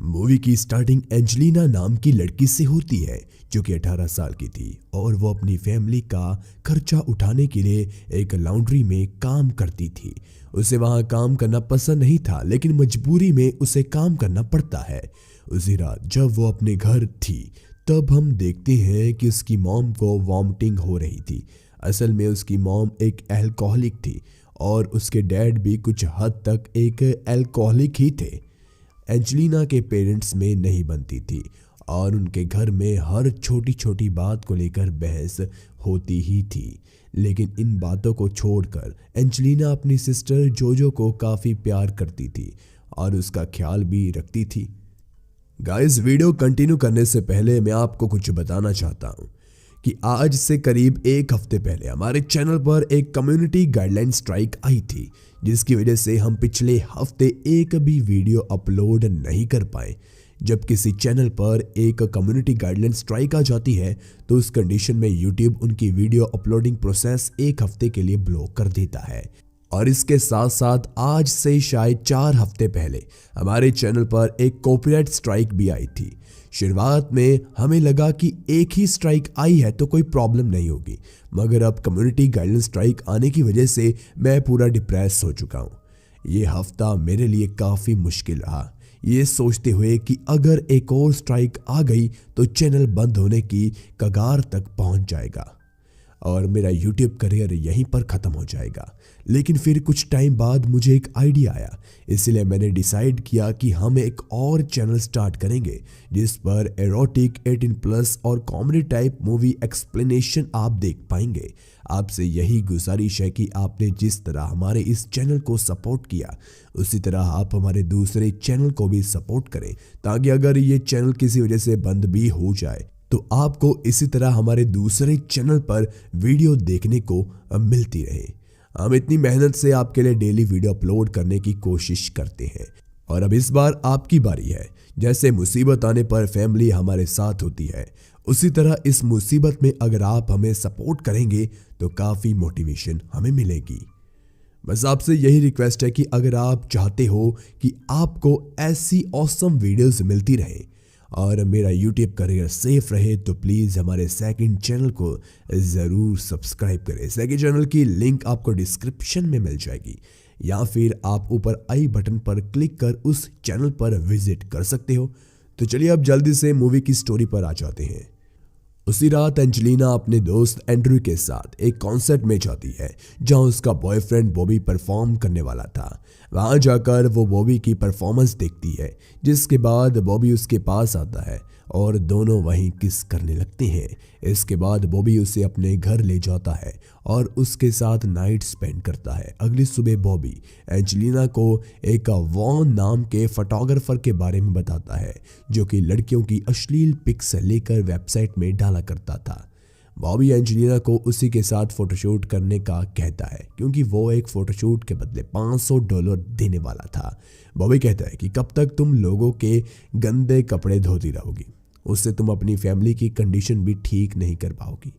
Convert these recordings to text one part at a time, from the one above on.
Movie की starting Angelina नाम की लड़की से होती है जो कि 18 साल की थी और वो अपनी फैमिली का खर्चा उठाने के लिए एक लॉन्ड्री में काम करती थी। उसे वहां काम करना पसंद नहीं था लेकिन मजबूरी में उसे काम करना पड़ता है। उसी रात जब वो अपने घर थी तब हम देखते हैं कि उसकी मॉम को वॉमिटिंग हो रही थी। असल में उसकी मॉम एक अल्कोहलिक थी और उसके डैड भी कुछ हद तक एक अल्कोहलिक ही थे। एंजेलिना के पेरेंट्स में नहीं बनती थी और उनके घर में हर छोटी छोटी बात को लेकर बहस होती ही थी। लेकिन इन बातों को छोड़कर एंजेलिना अपनी सिस्टर जोजो को काफ़ी प्यार करती थी और उसका ख्याल भी रखती थी। गाइस, वीडियो कंटिन्यू करने से पहले मैं आपको कुछ बताना चाहता हूँ कि आज से करीब एक हफ्ते पहले हमारे चैनल पर एक कम्युनिटी गाइडलाइन स्ट्राइक आई थी, जिसकी वजह से हम पिछले हफ्ते एक भी वीडियो अपलोड नहीं कर पाए। जब किसी चैनल पर एक कम्युनिटी गाइडलाइन स्ट्राइक आ जाती है तो उस कंडीशन में यूट्यूब उनकी वीडियो अपलोडिंग प्रोसेस एक हफ्ते के लिए ब्लॉक कर देता है। और इसके साथ साथ आज से शायद 4 हफ्ते पहले हमारे चैनल पर एक कॉपीराइट स्ट्राइक भी आई थी। शुरुआत में हमें लगा कि एक ही स्ट्राइक आई है तो कोई प्रॉब्लम नहीं होगी, मगर अब कम्युनिटी गाइडलाइन स्ट्राइक आने की वजह से मैं पूरा डिप्रेस हो चुका हूँ। ये हफ्ता मेरे लिए काफ़ी मुश्किल रहा, ये सोचते हुए कि अगर एक और स्ट्राइक आ गई तो चैनल बंद होने की कगार तक पहुंच जाएगा और मेरा यूट्यूब करियर यहीं पर ख़त्म हो जाएगा। लेकिन फिर कुछ टाइम बाद मुझे एक आइडिया आया, इसलिए मैंने डिसाइड किया कि हम एक और चैनल स्टार्ट करेंगे जिस पर एरोटिक 18+ और कॉमेडी टाइप मूवी एक्सप्लेनेशन आप देख पाएंगे। आपसे यही गुजारिश है कि आपने जिस तरह हमारे इस चैनल को सपोर्ट किया उसी तरह आप हमारे दूसरे चैनल को भी सपोर्ट करें, ताकि अगर ये चैनल किसी वजह से बंद भी हो जाए तो आपको इसी तरह हमारे दूसरे चैनल पर वीडियो देखने को मिलती रहे। हम इतनी मेहनत से आपके लिए डेली वीडियो अपलोड करने की कोशिश करते हैं और अब इस बार आपकी बारी है। जैसे मुसीबत आने पर फैमिली हमारे साथ होती है, उसी तरह इस मुसीबत में अगर आप हमें सपोर्ट करेंगे तो काफ़ी मोटिवेशन हमें मिलेगी। बस आपसे यही रिक्वेस्ट है कि अगर आप चाहते हो कि आपको ऐसी ऑसम वीडियोस मिलती रहे और मेरा यूट्यूब करियर सेफ रहे तो प्लीज़ हमारे सेकंड चैनल को ज़रूर सब्सक्राइब करें। सेकंड चैनल की लिंक आपको डिस्क्रिप्शन में मिल जाएगी या फिर आप ऊपर आई बटन पर क्लिक कर उस चैनल पर विजिट कर सकते हो। तो चलिए अब जल्दी से मूवी की स्टोरी पर आ जाते हैं। उसी रात एंजेलिना अपने दोस्त एंड्रू के साथ एक कॉन्सर्ट में जाती है जहां उसका बॉयफ्रेंड बॉबी परफॉर्म करने वाला था। वहां जाकर वो बॉबी की परफॉर्मेंस देखती है, जिसके बाद बॉबी उसके पास आता है और दोनों वहीं किस करने लगते हैं। इसके बाद बॉबी उसे अपने घर ले जाता है और उसके साथ नाइट स्पेंड करता है। अगली सुबह बॉबी एंजेलिना को एक वॉन नाम के फोटोग्राफर के बारे में बताता है जो कि लड़कियों की अश्लील पिक्स लेकर वेबसाइट में डाला करता था। बॉबी एंजेलिना को उसी के साथ फोटोशूट करने का कहता है क्योंकि वो एक फोटोशूट के बदले $500 देने वाला था। बॉबी कहता है कि कब तक तुम लोगों के गंदे कपड़े धोती रहोगी, उससे तुम अपनी फैमिली की कंडीशन भी ठीक नहीं कर पाओगी।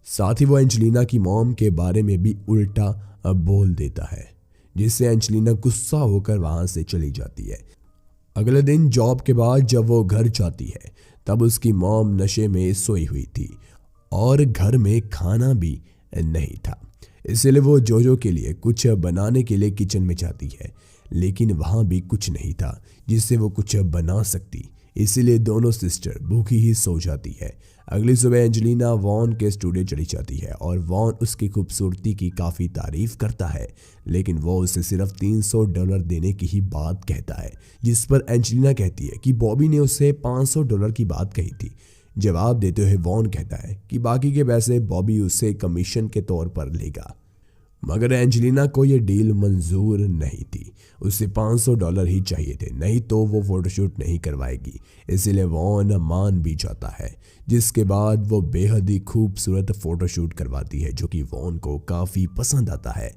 साथ ही वो एंजेलिना की मॉम के बारे में भी उल्टा बोल देता है, जिससे एंजेलिना गुस्सा होकर वहां से चली जाती है। अगले दिन जॉब के बाद जब वो घर जाती है तब उसकी मॉम नशे में सोई हुई थी और घर में खाना भी नहीं था। इसलिए वो जोजो के लिए कुछ बनाने के लिए किचन में जाती है, लेकिन वहाँ भी कुछ नहीं था जिससे वो कुछ बना सकती। इसीलिए दोनों सिस्टर भूखी ही सो जाती है। अगली सुबह एंजेलिना वॉन के स्टूडियो चली जाती है और वॉन उसकी खूबसूरती की काफ़ी तारीफ करता है, लेकिन वो उसे सिर्फ $300 देने की ही बात कहता है, जिस पर एंजेलिना कहती है कि बॉबी ने उसे $500 की बात कही थी। जवाब देते हुए वॉन कहता है कि बाकी के पैसे बॉबी उसे कमीशन के तौर पर लेगा, मगर एंजेलिना को यह डील मंजूर नहीं थी। उसे $500 ही चाहिए थे, नहीं तो वो फोटोशूट नहीं करवाएगी। इसीलिए वॉन मान भी जाता है, जिसके बाद वो बेहद ही खूबसूरत फोटोशूट करवाती है जो कि वॉन को काफ़ी पसंद आता है।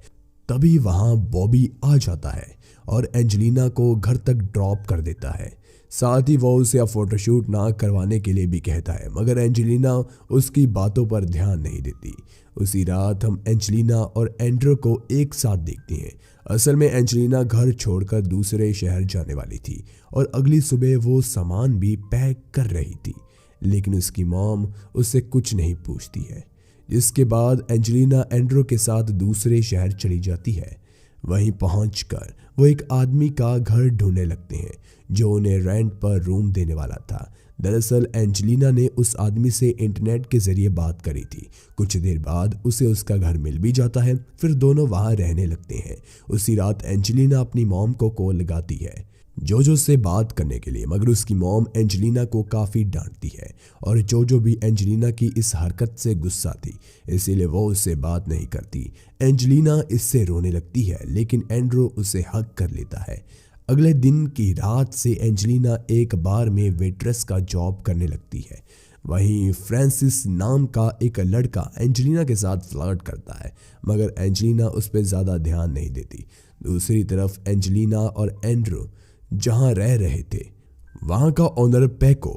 तभी वहाँ बॉबी आ जाता है और एंजेलिना को घर तक ड्रॉप कर देता है। साथ ही वो उसे अब फोटोशूट ना करवाने के लिए भी कहता है, मगर एंजेलिना उसकी बातों पर ध्यान नहीं देती। उसी रात हम एंजेलिना और एंड्रू को एक साथ देखते हैं। असल में एंजेलिना घर छोड़कर दूसरे शहर जाने वाली थी और अगली सुबह वो सामान भी पैक कर रही थी, लेकिन उसकी मॉम उससे कुछ नहीं पूछती है। जिसके बाद एंजेलिना एंड्रो के साथ दूसरे शहर चली जाती है। वहीं पहुंचकर वो एक आदमी का घर ढूंढने लगते हैं जो उन्हें रेंट पर रूम देने वाला था। दरअसल एंजेलिना ने उस आदमी से इंटरनेट के जरिए बात करी थी। कुछ देर बाद उसे उसका घर मिल भी जाता है, फिर दोनों वहां रहने लगते हैं। उसी रात एंजेलिना अपनी मॉम को कॉल लगाती है जोजो से बात करने के लिए, मगर उसकी मॉम एंजेलिना को काफ़ी डांटती है और जोजो भी एंजेलिना की इस हरकत से गुस्सा थी, इसीलिए वो उससे बात नहीं करती। एंजेलिना इससे रोने लगती है, लेकिन एंड्रो उसे हक कर लेता है। अगले दिन की रात से एंजेलिना एक बार में वेट्रेस का जॉब करने लगती है। वहीं फ्रांसिस नाम का एक लड़का एंजेलिना के साथ फ्लर्ट करता है, मगर एंजेलिना उस पर ज़्यादा ध्यान नहीं देती। दूसरी तरफ एंजेलिना और एंड्रो जहां रह रहे थे, वहां का ओनर पैको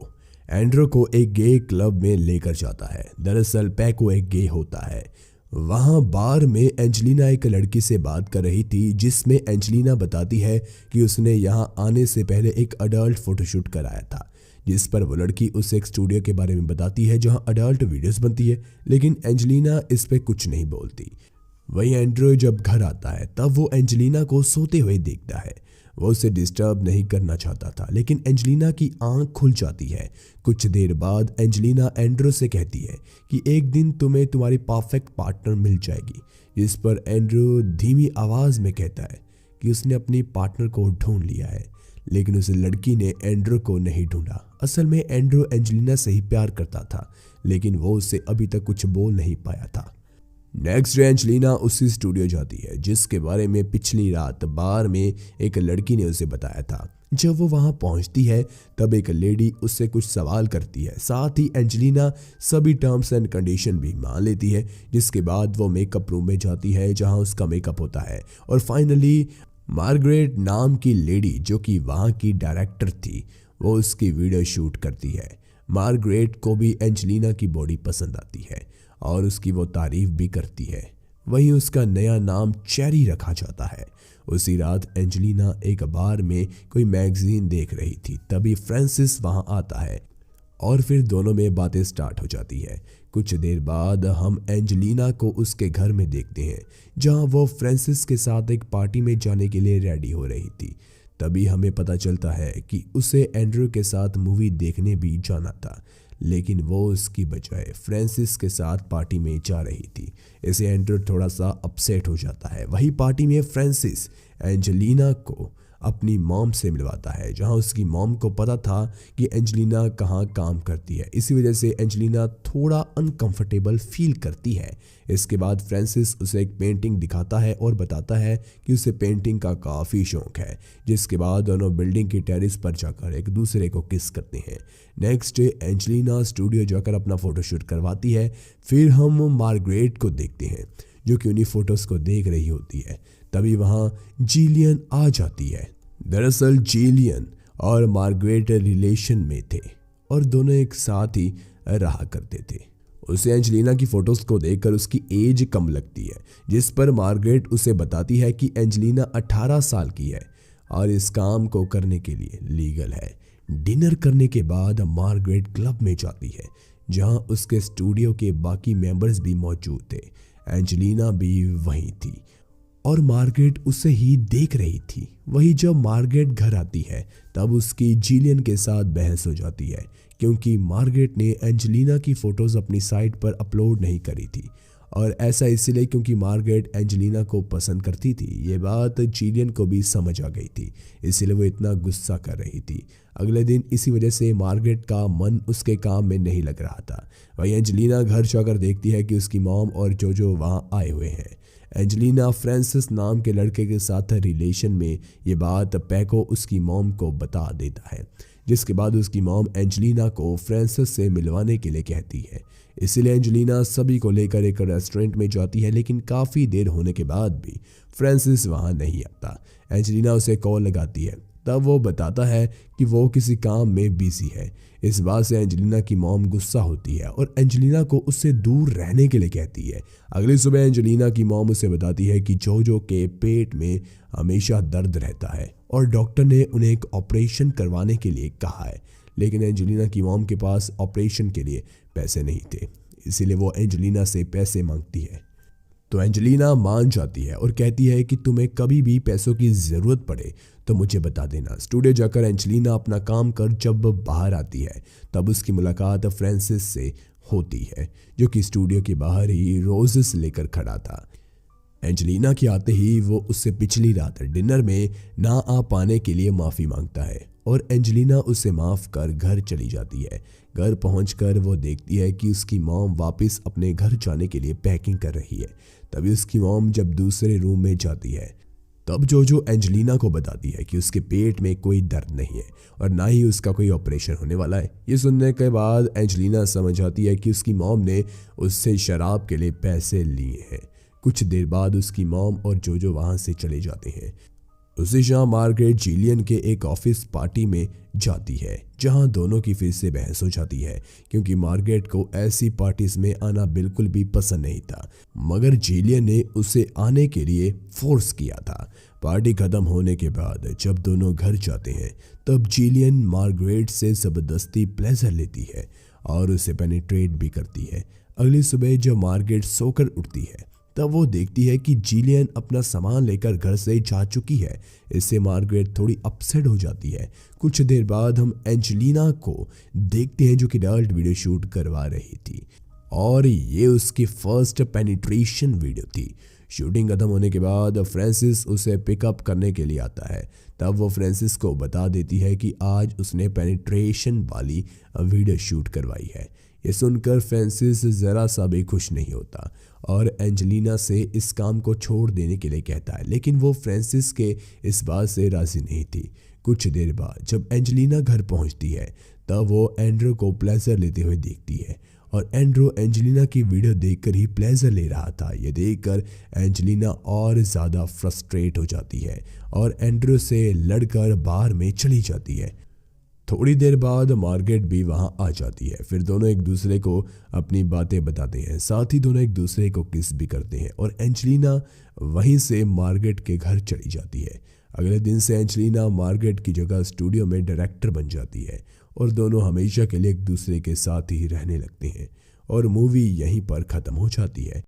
एंड्रो को एक गे क्लब में लेकर जाता है। दरअसल पैको एक गे होता है। वहां बार में एंजेलिना एक लड़की से बात कर रही थी, जिसमें एंजेलिना बताती है कि उसने यहां आने से पहले एक अडल्ट फोटोशूट कराया था, जिस पर वो लड़की उसे एक स्टूडियो के बारे में बताती है जहां अडल्ट वीडियोस बनती है, लेकिन एंजेलिना इस पे कुछ नहीं बोलती। वहीं एंड्रो जब घर आता है तब वो एंजेलिना को सोते हुए देखता है। वो उसे डिस्टर्ब नहीं करना चाहता था, लेकिन एंजेलिना की आंख खुल जाती है। कुछ देर बाद एंजेलिना एंड्रो से कहती है कि एक दिन तुम्हें तुम्हारी परफेक्ट पार्टनर मिल जाएगी, जिस पर एंड्रो धीमी आवाज़ में कहता है कि उसने अपनी पार्टनर को ढूंढ लिया है, लेकिन उस लड़की ने एंड्रो को नहीं ढूंढा। असल में एंड्रो एंजेलिना से ही प्यार करता था, लेकिन वो उससे अभी तक कुछ बोल नहीं पाया था। नेक्स्ट डे एंजेलिना उसी स्टूडियो जाती है जिसके बारे में पिछली रात बार में एक लड़की ने उसे बताया था। जब वो वहां पहुंचती है तब एक लेडी उससे कुछ सवाल करती है, साथ ही एंजेलिना सभी टर्म्स एंड कंडीशन भी मान लेती है। जिसके बाद वो मेकअप रूम में जाती है जहां उसका मेकअप होता है और फाइनली मार्गरेट नाम की लेडी जो कि वहां की डायरेक्टर थी, वो उसकी वीडियो शूट करती है। मार्गरेट को भी एंजेलिना की बॉडी पसंद आती है और उसकी वो तारीफ भी करती है। वहीं उसका नया नाम चेरी रखा जाता है। उसी रात एंजेलिना एक बार में कोई मैगजीन देख रही थी, तभी फ्रांसिस वहां आता है और फिर दोनों में बातें स्टार्ट हो जाती है। कुछ देर बाद हम एंजेलिना को उसके घर में देखते हैं जहां वो फ्रांसिस के साथ एक पार्टी में जाने के लिए रेडी हो रही थी। तभी हमें पता चलता है कि उसे एंड्रू के साथ मूवी देखने भी जाना था, लेकिन वो उसकी बजाय फ्रांसिस के साथ पार्टी में जा रही थी। इसे एंड्रू थोड़ा सा अपसेट हो जाता है। वही पार्टी में फ्रांसिस एंजेलिना को अपनी मॉम से मिलवाता है, जहां उसकी मॉम को पता था कि एंजेलिना कहाँ काम करती है। इसी वजह से एंजेलिना थोड़ा अनकंफर्टेबल फील करती है। इसके बाद फ्रांसिस उसे एक पेंटिंग दिखाता है और बताता है कि उसे पेंटिंग का काफ़ी शौक है। जिसके बाद दोनों बिल्डिंग की टेरेस पर जाकर एक दूसरे को किस करते हैं। नेक्स्ट डे एंजेलिना स्टूडियो जाकर अपना फोटोशूट करवाती है। फिर हम मार्गरेट को देखते हैं जो कि उन्हीं फोटोज़ को देख रही होती है। तभी वहाँ जिलियन आ जाती है। दरअसल जिलियन और मार्गरेट रिलेशन में थे और दोनों एक साथ ही रहा करते थे। उसे एंजेलिना की फोटोज को देखकर उसकी एज कम लगती है, जिस पर मार्गरेट उसे बताती है कि एंजेलिना 18 साल की है और इस काम को करने के लिए लीगल है। डिनर करने के बाद मार्गरेट क्लब में जाती है जहां उसके स्टूडियो के बाकी मेंबर्स भी मौजूद थे। एंजेलिना भी वहीं थी और मार्गरेट उसे ही देख रही थी। वही जब मार्गरेट घर आती है तब उसकी जिलियन के साथ बहस हो जाती है, क्योंकि मार्गरेट ने एंजेलिना की फ़ोटोज़ अपनी साइट पर अपलोड नहीं करी थी, और ऐसा इसलिए क्योंकि मार्गरेट एंजेलिना को पसंद करती थी। ये बात जिलियन को भी समझ आ गई थी, इसलिए वो इतना गुस्सा कर रही थी। अगले दिन इसी वजह से मार्गरेट का मन उसके काम में नहीं लग रहा था। वही एंजेलिना घर जाकर देखती है कि उसकी मॉम और जोजो वहाँ आए हुए हैं। एंजेलिना फ्रांसिस नाम के लड़के के साथ रिलेशन में ये बात पैको उसकी मॉम को बता देता है, जिसके बाद उसकी मॉम एंजेलिना को फ्रांसिस से मिलवाने के लिए कहती है। इसलिए एंजेलिना सभी को लेकर एक रेस्टोरेंट में जाती है, लेकिन काफ़ी देर होने के बाद भी फ्रांसिस वहाँ नहीं आता। एंजेलिना उसे कॉल लगाती है, तब वो बताता है कि वो किसी काम में बिजी है। इस बात से एंजेलिना की मॉम गुस्सा होती है और एंजेलिना को उससे दूर रहने के लिए कहती है। अगली सुबह एंजेलिना की मॉम उसे बताती है कि जोजो के पेट में हमेशा दर्द रहता है और डॉक्टर ने उन्हें एक ऑपरेशन करवाने के लिए कहा है, लेकिन एंजेलिना की मॉम के पास ऑपरेशन के लिए पैसे नहीं थे, इसीलिए वो एंजेलिना से पैसे मांगती है। तो एंजेलिना मान जाती है और कहती है कि तुम्हें कभी भी पैसों की ज़रूरत पड़े तो मुझे बता देना। स्टूडियो जाकर एंजेलिना अपना काम कर जब बाहर आती है तब उसकी मुलाकात फ्रांसिस से होती है, जो कि स्टूडियो के बाहर ही रोजेस लेकर खड़ा था। एंजेलिना के आते ही वो उससे पिछली रात डिनर में ना आ पाने के लिए माफ़ी मांगता है और एंजेलिना उसे माफ़ कर घर चली जाती है। घर पहुंचकर वो देखती है कि उसकी मॉम वापस अपने घर जाने के लिए पैकिंग कर रही है। तभी उसकी मॉम जब दूसरे रूम में जाती है तब जोजो एंजेलिना को बताती है कि उसके पेट में कोई दर्द नहीं है और ना ही उसका कोई ऑपरेशन होने वाला है। ये सुनने के बाद एंजेलिना समझ आती है कि उसकी मॉम ने उससे शराब के लिए पैसे लिए हैं। कुछ देर बाद उसकी मॉम और जोजो वहां से चले जाते हैं। उसी शाम मार्गरेट जिलियन के एक ऑफिस पार्टी में जाती है जहां दोनों की फिर से बहस हो जाती है, क्योंकि मार्गरेट को ऐसी पार्टीज में आना बिल्कुल भी पसंद नहीं था, मगर जिलियन ने उसे आने के लिए फोर्स किया था। पार्टी खत्म होने के बाद जब दोनों घर जाते हैं तब जिलियन मार्गरेट से जबरदस्ती प्लेजर लेती है और उसे पेनिट्रेट भी करती है। अगली सुबह जब मार्गरेट सोकर उठती है तब वो देखती है कि जिलियन अपना सामान लेकर घर से जा चुकी है। इससे मार्गरेट थोड़ी अपसेट हो जाती है। कुछ देर बाद हम एंजेलिना को देखते हैं जो कि एडल्ट वीडियो शूट करवा रही थी और ये उसकी फर्स्ट पेनिट्रेशन वीडियो थी। शूटिंग खत्म होने के बाद फ्रांसिस उसे पिकअप करने के लिए आता है। तब वो फ्रांसिस को बता देती है कि आज उसने पेनिट्रेशन वाली वीडियो शूट करवाई है। ये सुनकर फ्रांसिस ज़रा सा भी खुश नहीं होता और एंजेलिना से इस काम को छोड़ देने के लिए कहता है, लेकिन वो फ्रांसिस के इस बात से राज़ी नहीं थी। कुछ देर बाद जब एंजेलिना घर पहुंचती है तब वो एंड्रो को प्लेजर लेते हुए देखती है और एंड्रो एंजेलिना की वीडियो देखकर ही प्लेजर ले रहा था। ये देखकर एंजेलिना और ज़्यादा फ्रस्ट्रेट हो जाती है और एंड्रो से लड़कर बार में चली जाती है। थोड़ी देर बाद मार्गरेट भी वहां आ जाती है। फिर दोनों एक दूसरे को अपनी बातें बताते हैं, साथ ही दोनों एक दूसरे को किस भी करते हैं और एंजेलिना वहीं से मार्गरेट के घर चली जाती है। अगले दिन से एंजेलिना मार्गरेट की जगह स्टूडियो में डायरेक्टर बन जाती है और दोनों हमेशा के लिए एक दूसरे के साथ ही रहने लगते हैं और मूवी यहीं पर ख़त्म हो जाती है।